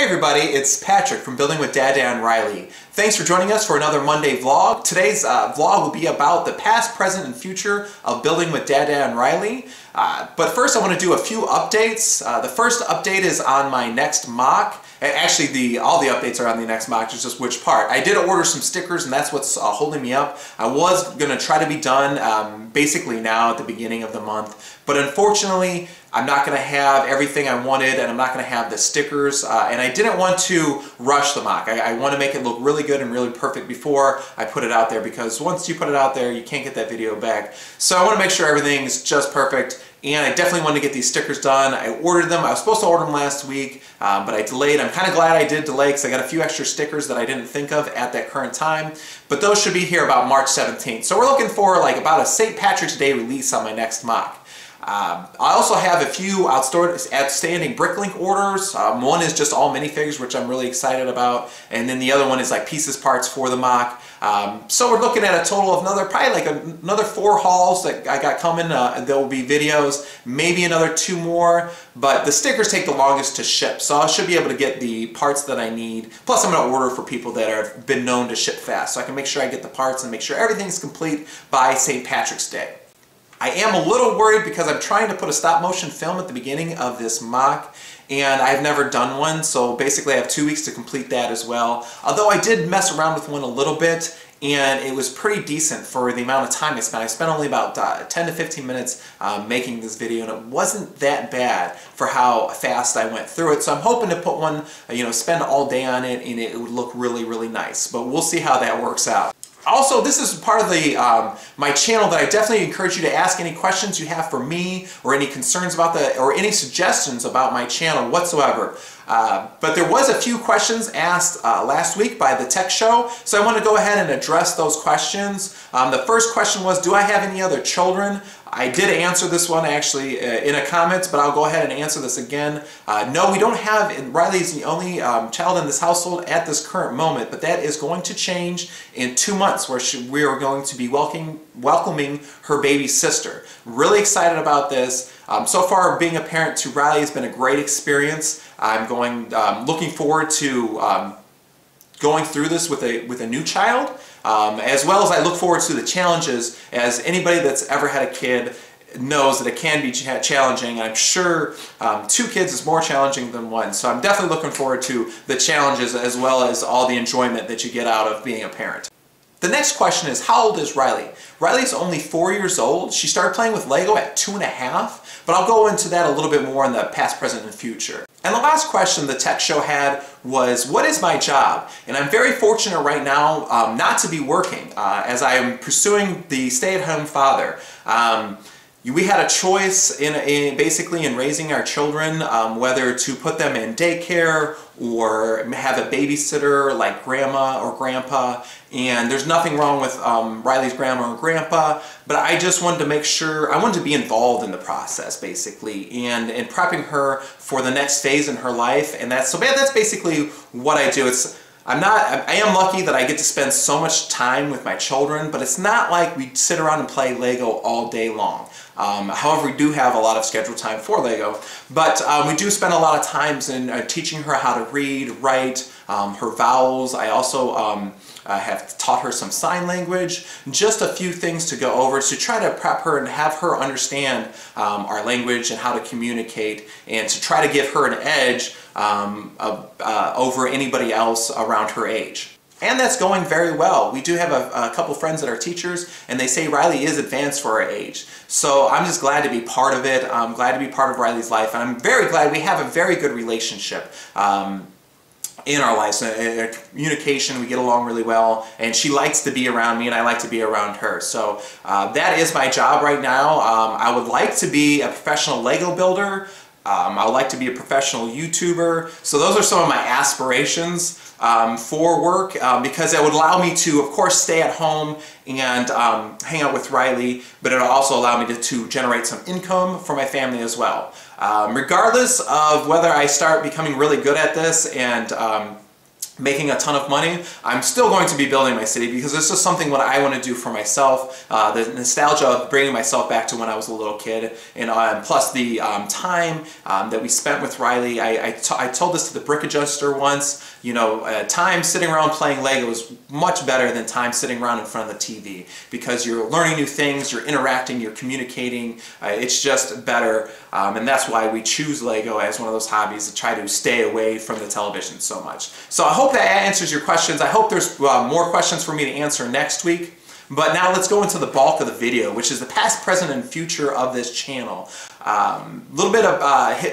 Hey everybody, it's Patrick from Building with DaDa and Riley. Thanks for joining us for another Monday vlog. Today's vlog will be about the past, present, and future of Building with DaDa and Riley. But first I want to do a few updates. The first update is on my next mock. Actually, all the updates are on the next mock, it's just which part. I did order some stickers and that's what's holding me up. I was going to try to be done basically now at the beginning of the month, but unfortunately I'm not going to have everything I wanted and I'm not going to have the stickers, and I didn't want to rush the mock. I want to make it look really good and really perfect before I put it out there, because once you put it out there you can't get that video back. So I want to make sure everything's just perfect. And I definitely wanted to get these stickers done. I ordered them. I was supposed to order them last week, but I delayed. I'm kind of glad I did delay because I got a few extra stickers that I didn't think of at that current time. But those should be here about March 17th. So we're looking for like about a St. Patrick's Day release on my next mock. I also have a few outstanding Bricklink orders. One is just all minifigures, which I'm really excited about, and then the other one is like pieces parts for the mock. So we're looking at a total of another 4 hauls that I got coming. There will be videos, maybe another 2 more, but the stickers take the longest to ship, so I should be able to get the parts that I need. Plus I'm going to order for people that have been known to ship fast, so I can make sure I get the parts and make sure everything's complete by St. Patrick's Day. I am a little worried because I'm trying to put a stop motion film at the beginning of this mock, and I've never done one, so basically I have 2 weeks to complete that as well. Although I did mess around with one a little bit, and it was pretty decent for the amount of time I spent. I spent only about 10 to 15 minutes making this video, and it wasn't that bad for how fast I went through it. So I'm hoping to put one, spend all day on it, and it would look really, really nice. But we'll see how that works out. Also, this is part of the my channel that I definitely encourage you to ask any questions you have for me, or any concerns about or any suggestions about my channel whatsoever. But there was a few questions asked last week by the tech show, so I want to go ahead and address those questions. The first question was, do I have any other children? I did answer this one actually in a comment, but I'll go ahead and answer this again. No, we don't have, and Riley is the only child in this household at this current moment, but that is going to change in 2 months, where we are going to be welcoming her baby sister. Really excited about this. So far, being a parent to Riley has been a great experience. I'm looking forward to going through this with a new child, as well as I look forward to the challenges, as anybody that's ever had a kid knows that it can be challenging. I'm sure 2 kids is more challenging than 1, so I'm definitely looking forward to the challenges as well as all the enjoyment that you get out of being a parent. The next question is, how old is Riley? Riley's only 4 years old. She started playing with Lego at 2.5, but I'll go into that a little bit more in the past, present, and future. And the last question the tech show had was, what is my job? And I'm very fortunate right now not to be working, as I am pursuing the stay-at-home father. We had a choice basically in raising our children, whether to put them in daycare or have a babysitter like grandma or grandpa. And there's nothing wrong with Riley's grandma or grandpa, but I just wanted to make sure, I wanted to be involved in the process basically, and prepping her for the next phase in her life. And that's basically what I do. I am lucky that I get to spend so much time with my children, but it's not like we sit around and play Lego all day long. However, we do have a lot of scheduled time for Lego, but we do spend a lot of times in teaching her how to read, write, her vowels. I also have taught her some sign language, just a few things to go over to try to prep her and have her understand our language and how to communicate, and to try to give her an edge over anybody else around her age. And that's going very well. We do have a couple friends that are teachers, and they say Riley is advanced for her age. So I'm just glad to be part of it. I'm glad to be part of Riley's life, and I'm very glad we have a very good relationship in our lives. Communication, we get along really well, and she likes to be around me and I like to be around her. So that is my job right now. I would like to be a professional Lego builder. I would like to be a professional YouTuber. So those are some of my aspirations for work, because it would allow me to, of course, stay at home and hang out with Riley, but it'll also allow me to generate some income for my family as well. Regardless of whether I start becoming really good at this and making a ton of money, I'm still going to be building my city because it's just something what I want to do for myself. The nostalgia of bringing myself back to when I was a little kid, and plus the time that we spent with Riley. I told this to the brick adjuster once. You know, time sitting around playing Lego is much better than time sitting around in front of the TV, because you're learning new things, you're interacting, you're communicating. It's just better, and that's why we choose Lego as one of those hobbies, to try to stay away from the television so much. So I hope that answers your questions. I hope there's more questions for me to answer next week. But now let's go into the bulk of the video, which is the past, present, and future of this channel. A little bit of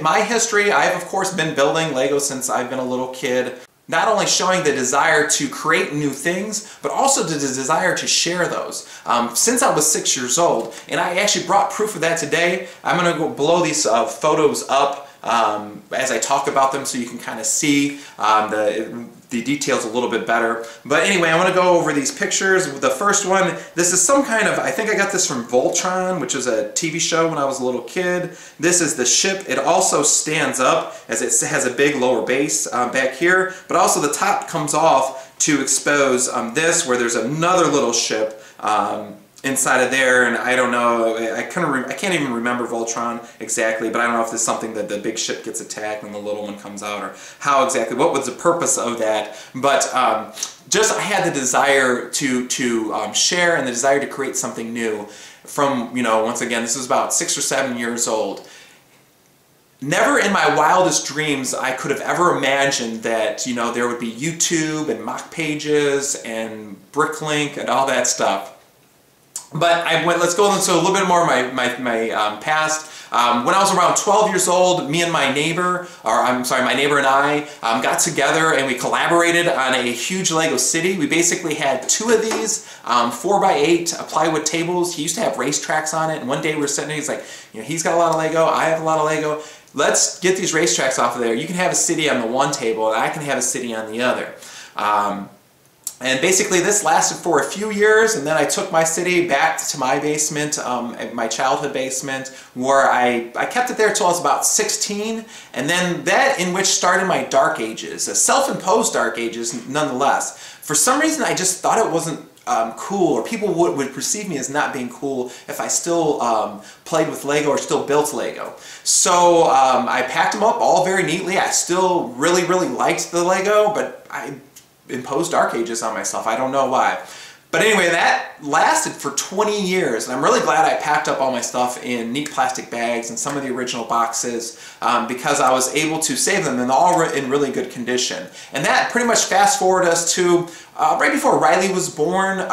my history. I've of course been building Lego since I've been a little kid. Not only showing the desire to create new things, but also the desire to share those. Since I was 6 years old, and I actually brought proof of that today. I'm going to go blow these photos up as I talk about them, so you can kind of see the details a little bit better. But anyway, I want to go over these pictures. The first one, this is some kind of, I think I got this from Voltron, which is a TV show when I was a little kid. This is the ship. It also stands up, as it has a big lower base back here, but also the top comes off to expose this, where there's another little ship inside of there, and I don't know, I can't even remember Voltron exactly, but I don't know if there's something that the big ship gets attacked and the little one comes out, or how exactly, what was the purpose of that. But just I had the desire to share, and the desire to create something new from, you know, once again, this is about 6 or 7 years old. Never in my wildest dreams I could have ever imagined that, you know, there would be YouTube and mock pages and Bricklink and all that stuff. But let's go into a little bit more of my past. When I was around 12 years old, me and my neighbor, my neighbor and I got together and we collaborated on a huge Lego city. We basically had 2 of these 4x8 plywood tables. He used to have racetracks on it, and one day we were sitting there, he's like, you know, he's got a lot of Lego, I have a lot of Lego. Let's get these racetracks off of there. You can have a city on the one table, and I can have a city on the other. And basically this lasted for a few years, and then I took my city back to my basement, my childhood basement, where I kept it there till I was about 16, and then that in which started my dark ages, self-imposed dark ages nonetheless. For some reason I just thought it wasn't cool, or people would perceive me as not being cool if I still played with Lego or still built Lego. So I packed them up all very neatly. I still really liked the Lego, but I imposed dark ages on myself. I don't know why. But anyway, that lasted for 20 years, and I'm really glad I packed up all my stuff in neat plastic bags and some of the original boxes, because I was able to save them, and all in really good condition. And that pretty much fast forwarded us to right before Riley was born.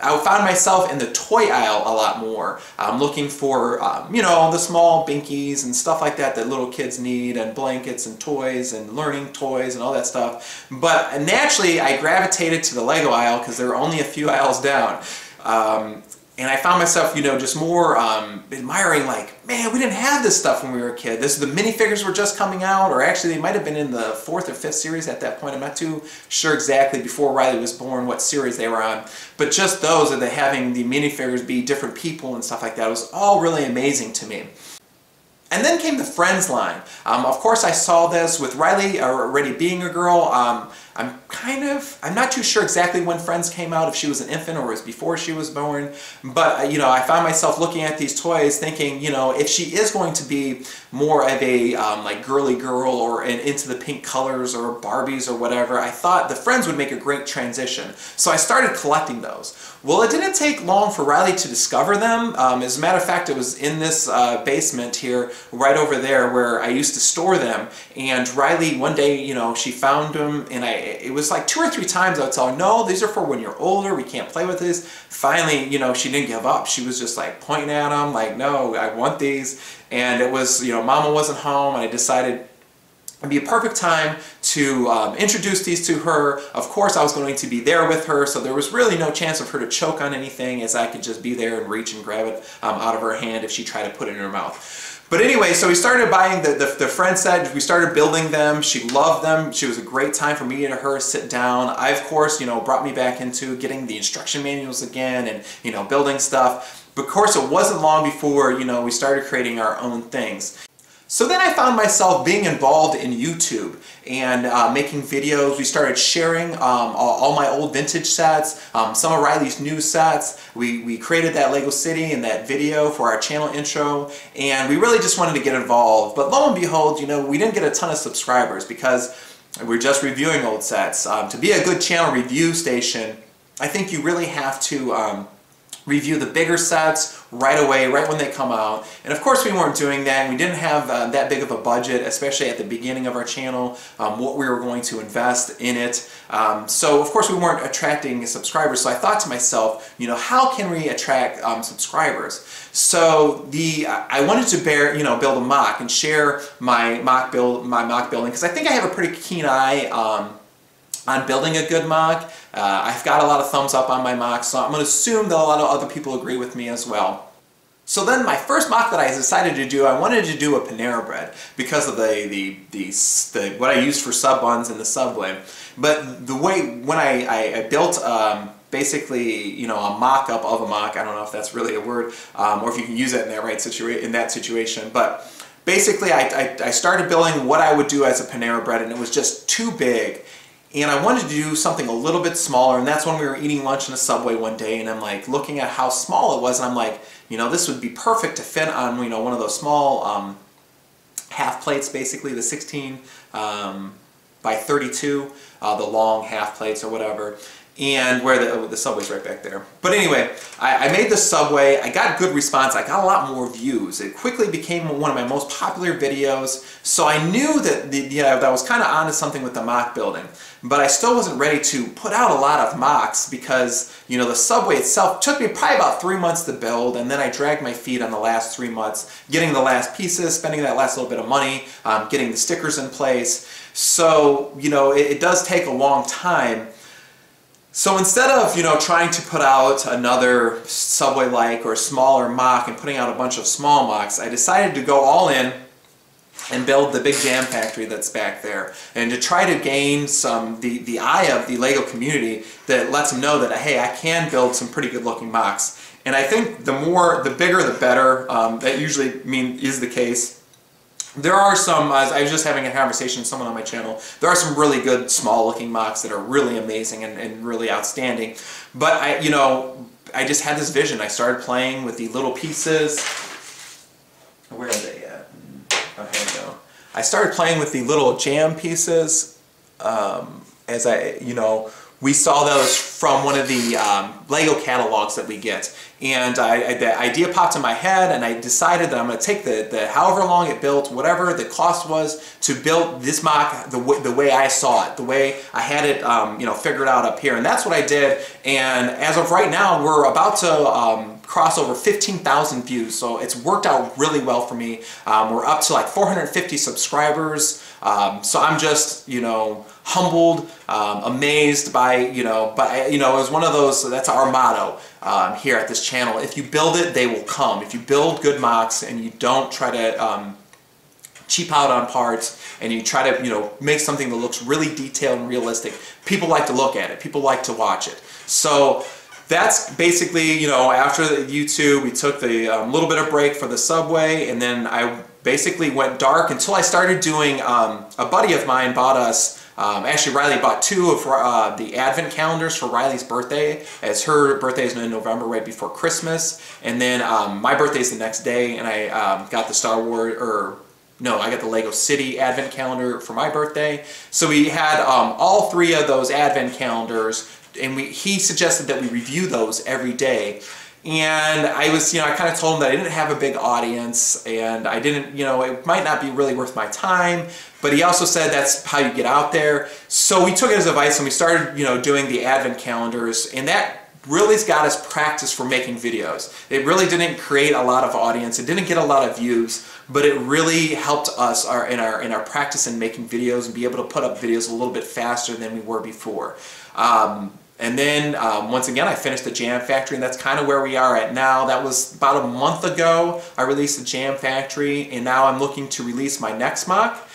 I found myself in the toy aisle a lot more, looking for, you know, the small binkies and stuff like that that little kids need, and blankets and toys and learning toys and all that stuff. But naturally, I gravitated to the Lego aisle because there were only a few aisles down. And I found myself, you know, just more admiring, like, man, we didn't have this stuff when we were a kid. The minifigures were just coming out, or actually they might have been in the 4th or 5th series at that point. I'm not too sure exactly before Riley was born what series they were on. But just those, and having the minifigures be different people and stuff like that, was all really amazing to me. And then came the Friends line. Of course, I saw this with Riley already being a girl. I'm not too sure exactly when Friends came out, if she was an infant or it was before she was born, but you know, I found myself looking at these toys thinking, you know, if she is going to be more of a like girly girl or into the pink colors or Barbies or whatever, I thought the Friends would make a great transition. So I started collecting those. Well, it didn't take long for Riley to discover them. As a matter of fact, it was in this basement here, right over there, where I used to store them. And Riley, one day, you know, she found them, and it was like 2 or 3 times I would tell her, no, these are for when you're older, we can't play with this. Finally, you know, she didn't give up. She was just like pointing at them, like, no, I want these. And it was, you know, Mama wasn't home, and I decided it'd be a perfect time to introduce these to her. Of course, I was going to be there with her, so there was really no chance of her to choke on anything, as I could just be there and reach and grab it out of her hand if she tried to put it in her mouth. But anyway, so we started buying the Friends set. We started building them. She loved them. She was a great time for me and her sit down. I, of course, you know, brought me back into getting the instruction manuals again and, you know, building stuff. But of course, it wasn't long before, you know, we started creating our own things. So then I found myself being involved in YouTube and making videos. We started sharing all my old vintage sets, some of Riley's new sets. We created that Lego City and that video for our channel intro, and we really just wanted to get involved. But lo and behold, you know, we didn't get a ton of subscribers because we're just reviewing old sets. To be a good channel review station, I think you really have to review the bigger sets right away, right when they come out. And of course we weren't doing that, and we didn't have that big of a budget, especially at the beginning of our channel, what we were going to invest in it. So of course we weren't attracting subscribers, so I thought to myself, you know, how can we attract subscribers? So I wanted to build a mock and share my mock building, because I think I have a pretty keen eye on building a good mock. I've got a lot of thumbs up on my mock, so I'm going to assume that a lot of other people agree with me as well. So then my first mock that I decided to do, I wanted to do a Panera Bread because of what I used for sub buns in the Subway. But the way, when I built basically, you know, a mock-up of a mock, I don't know if that's really a word, or if you can use it in that situation, but basically I started building what I would do as a Panera Bread, and it was just too big. And I wanted to do something a little bit smaller, and that's when we were eating lunch in a Subway one day, and I'm like looking at how small it was, and I'm like, you know, this would be perfect to fit on, you know, one of those small half plates, basically the 16 by 32, the long half plates or whatever. And where the Subway's right back there. But anyway, I made the Subway. I got good response. I got a lot more views. It quickly became one of my most popular videos. So I knew that that I was kind of onto something with the mock building. But I still wasn't ready to put out a lot of mocks because, you know, the Subway itself took me probably about 3 months to build, and then I dragged my feet on the last 3 months, getting the last pieces, spending that last little bit of money, getting the stickers in place. So, you know, it does take a long time. So instead of, you know, trying to put out another Subway-like or smaller mock and putting out a bunch of small mocks, I decided to go all in and build the big jam factory that's back there, and to try to gain the eye of the Lego community that lets them know that, hey, I can build some pretty good looking mocks. And I think the bigger the better. That usually is the case. There are some, I was just having a conversation with someone on my channel, there are some really good small looking mocks that are really amazing and really outstanding. But I just had this vision. I started playing with the little pieces. Where are they at? Oh, here we go. I started playing with the little jam pieces as we saw those from one of the Lego catalogs that we get. And the idea popped in my head, and I decided that I'm going to take the however long it built, whatever the cost was, to build this mock the way I saw it, the way I had it figured out up here. And that's what I did. And as of right now, we're about to cross over 15,000 views, so it's worked out really well for me. We're up to like 450 subscribers, so I'm just, humbled, amazed by, it was one of those, that's our motto here at this channel. If you build it, they will come. If you build good mocks and you don't try to cheap out on parts, and you try to, make something that looks really detailed and realistic, people like to look at it, people like to watch it. So that's basically, after the YouTube, we took the little bit of break for the Subway, and then I basically went dark until I started doing, a buddy of mine bought us, actually Riley bought 2 of the advent calendars for Riley's birthday, as her birthday is in November, right before Christmas, and then my birthday is the next day, and I got the I got the Lego City advent calendar for my birthday. So we had all 3 of those advent calendars, and he suggested that we review those every day. And I was, I kind of told him that I didn't have a big audience, and I didn't, it might not be really worth my time, but he also said that's how you get out there. So we took his advice and we started, doing the advent calendars, and that really got us practice for making videos. It really didn't create a lot of audience, it didn't get a lot of views, but it really helped us in our practice in making videos and be able to put up videos a little bit faster than we were before. And then, once again, I finished the Jam Factory, and that's kind of where we are at now. That was about a month ago. I released the Jam Factory, and now I'm looking to release my next mock.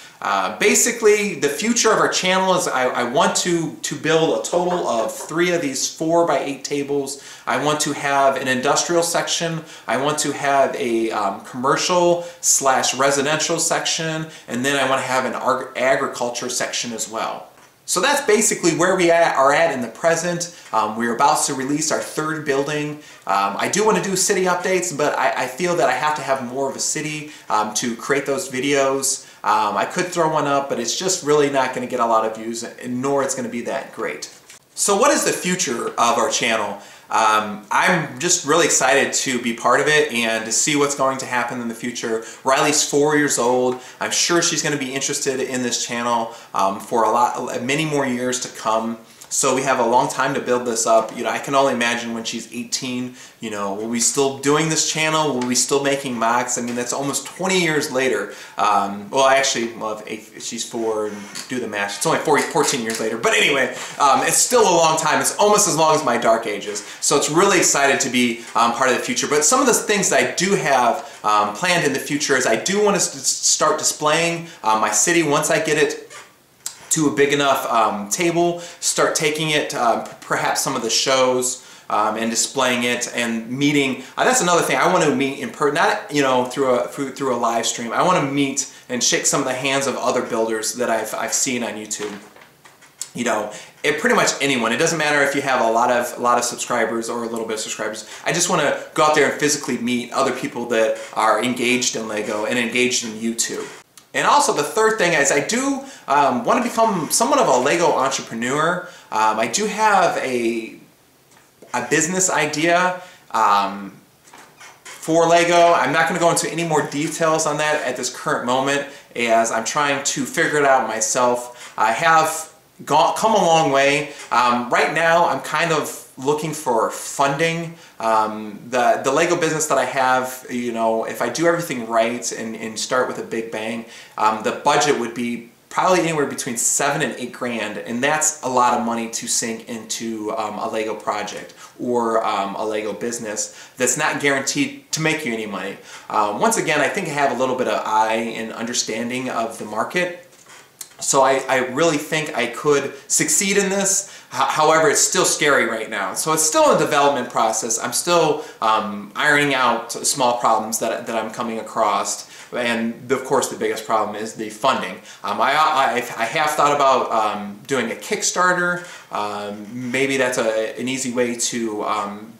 Basically, the future of our channel is I want to build a total of 3 of these 4x8 tables. I want to have an industrial section. I want to have a commercial/residential section, and then I want to have an agriculture section as well. So that's basically where we are at in the present. We're about to release our 3rd building. I do want to do city updates, but I feel that I have to have more of a city to create those videos. I could throw one up, but it's just really not going to get a lot of views, nor it's going to be that great. So what is the future of our channel? I'm just really excited to be part of it and to see what's going to happen in the future. Riley's 4 years old. I'm sure she's going to be interested in this channel for many more years to come. So we have a long time to build this up. You know, I can only imagine when she's 18, you know, will we still doing this channel? Will we still making mocks? I mean, that's almost 20 years later. Well, actually, well, if she's 4 and do the math, it's only 14 years later. But anyway, it's still a long time. It's almost as long as my dark ages. So it's really excited to be part of the future. But some of the things that I do have planned in the future is I do want to start displaying my city once I get it to a big enough table, start taking it perhaps some of the shows and displaying it and meeting. That's another thing. I want to meet in person, not through a live stream. I want to meet and shake some of the hands of other builders that I've seen on YouTube. You know, pretty much anyone. It doesn't matter if you have a lot of subscribers or a little bit of subscribers. I just want to go out there and physically meet other people that are engaged in LEGO and engaged in YouTube. And also the 3rd thing is I do want to become somewhat of a LEGO entrepreneur. I do have a business idea for LEGO. I'm not going to go into any more details on that at this current moment as I'm trying to figure it out myself. I have come a long way. Right now I'm kind of looking for funding. The LEGO business that I have, you know, if I do everything right and start with a big bang, the budget would be probably anywhere between $7 and $8 grand, and that's a lot of money to sink into a LEGO project or a LEGO business that's not guaranteed to make you any money. Once again, I think I have a little bit of eye and understanding of the market. So I really think I could succeed in this. However, it's still scary right now. So it's still a development process. I'm still ironing out small problems that I'm coming across. And of course the biggest problem is the funding. I have thought about doing a Kickstarter. Maybe that's an easy way to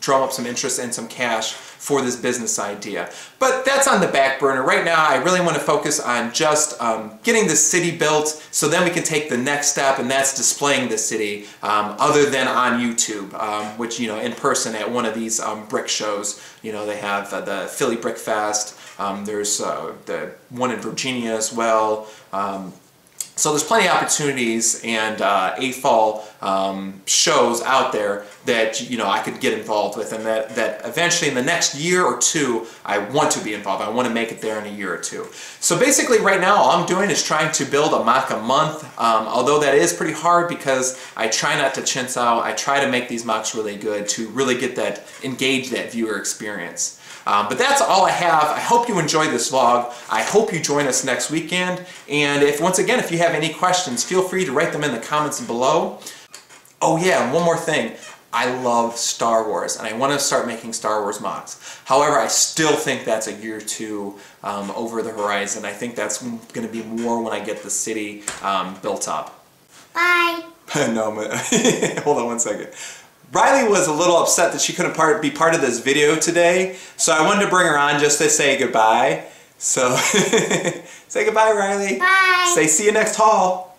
drum up some interest and some cash for this business idea. But that's on the back burner. Right now I really want to focus on just getting the city built so then we can take the next step, and that's displaying the city other than on YouTube, which, you know, in person at one of these brick shows. You know, they have the Philly Brick Fest. There's the one in Virginia as well. So there's plenty of opportunities and AFOL shows out there that, you know, I could get involved with, and that eventually in the next year or 2 I want to be involved. I want to make it there in a year or 2. So basically right now all I'm doing is trying to build a mock a month, although that is pretty hard because I try not to chintz out. I try to make these mocks really good to really get that, engage that viewer experience. But that's all I have. I hope you enjoyed this vlog. I hope you join us next weekend. And once again, if you have any questions, feel free to write them in the comments below. Oh yeah, and one more thing. I love Star Wars, and I want to start making Star Wars mocks. However, I still think that's a year or 2 over the horizon. I think that's going to be more when I get the city built up. Bye. No, hold on one second. Riley was a little upset that she couldn't be part of this video today, so I wanted to bring her on just to say goodbye. So, say goodbye, Riley. Bye. Say see you next haul.